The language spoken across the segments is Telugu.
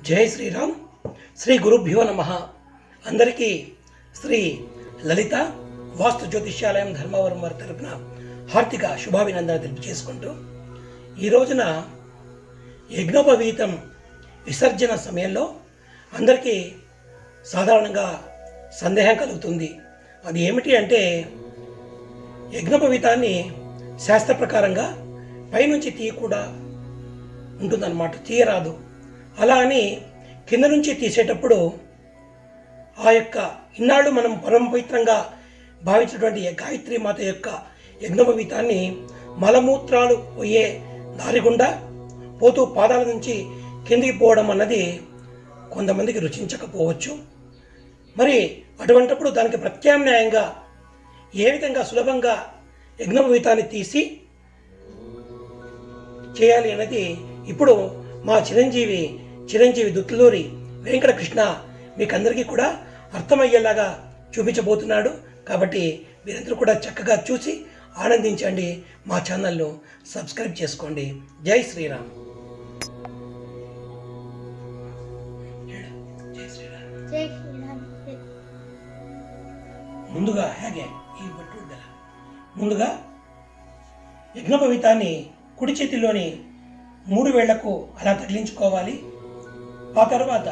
జై శ్రీరామ్. శ్రీ గురుభ్యో నమః. అందరికీ శ్రీ లలిత వాస్తు జ్యోతిష్యాలయం ధర్మవరం వారి తరపున హార్దిక శుభాభినందన తెలియజేసుకుంటూ ఈ రోజున యజ్ఞోపవీతం విసర్జన సమయంలో అందరికీ సాధారణంగా సందేహం కలుగుతుంది. అది ఏమిటి అంటే, యజ్ఞోపవీతాన్ని శాస్త్ర ప్రకారంగా పైనుంచి తీయకుండా ఉంటుందన్నమాట, తీయరాదు. అలా అని కింద నుంచి తీసేటప్పుడు ఆ యొక్క ఇన్నాళ్ళు మనం పరమ పవిత్రంగా భావించినటువంటి గాయత్రి మాత యొక్క యజ్ఞోపవీతాన్ని మలమూత్రాలు పోయే దారి గుండా పోతూ పాదాల నుంచి కిందికి పోవడం అన్నది కొంతమందికి రుచించకపోవచ్చు. మరి అటువంటిప్పుడు దానికి ప్రత్యామ్నాయంగా ఏ విధంగా సులభంగా యజ్ఞోపవీతాన్ని తీసి చేయాలి అన్నది ఇప్పుడు మా చిరంజీవి దుత్తులూరి వెంకటకృష్ణ మీకు అందరికీ కూడా అర్థమయ్యేలాగా చూపించబోతున్నాడు. కాబట్టి మీరందరూ కూడా చక్కగా చూసి ఆనందించండి. మా ఛానల్ను సబ్స్క్రైబ్ చేసుకోండి. జై శ్రీరామ్. ముందుగా యజ్ఞోపవీతాన్ని కుడి చేతిలోని 3 వేళ్లకు అలా తగిలించుకోవాలి. ఆ తర్వాత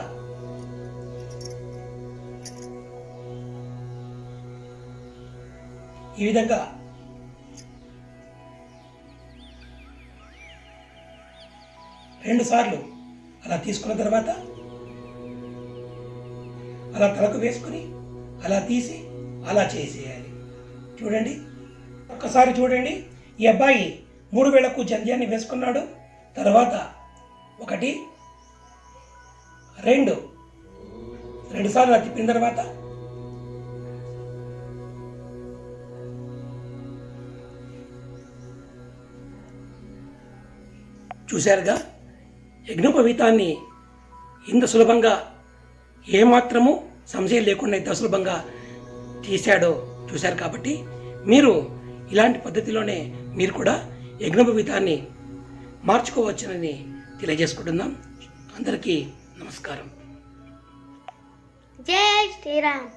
ఈ విధంగా రెండు సార్లు అలా తీసుకున్న తర్వాత అలా తలకు వేసుకుని అలా తీసి అలా చేసేయాలి. చూడండి, ఒక్కసారి చూడండి. ఈ అబ్బాయి 3 వేళ్లకు జంధ్యాన్ని వేసుకున్నాడు. తర్వాత 1 2 సార్లు తిప్పిన తర్వాత చూశారుగా, యజ్ఞోపవీతాన్ని ఇంత సులభంగా ఏమాత్రము సంశయం లేకుండా ఇంత సులభంగా తీశాడో చూశారు. కాబట్టి మీరు ఇలాంటి పద్ధతిలోనే మీరు కూడా యజ్ఞోపవీతాన్ని మార్చుకోవచ్చునని తెలియజేసుకుంటున్నాం. అందరికీ నమస్కారం. జై శ్రీరామ్.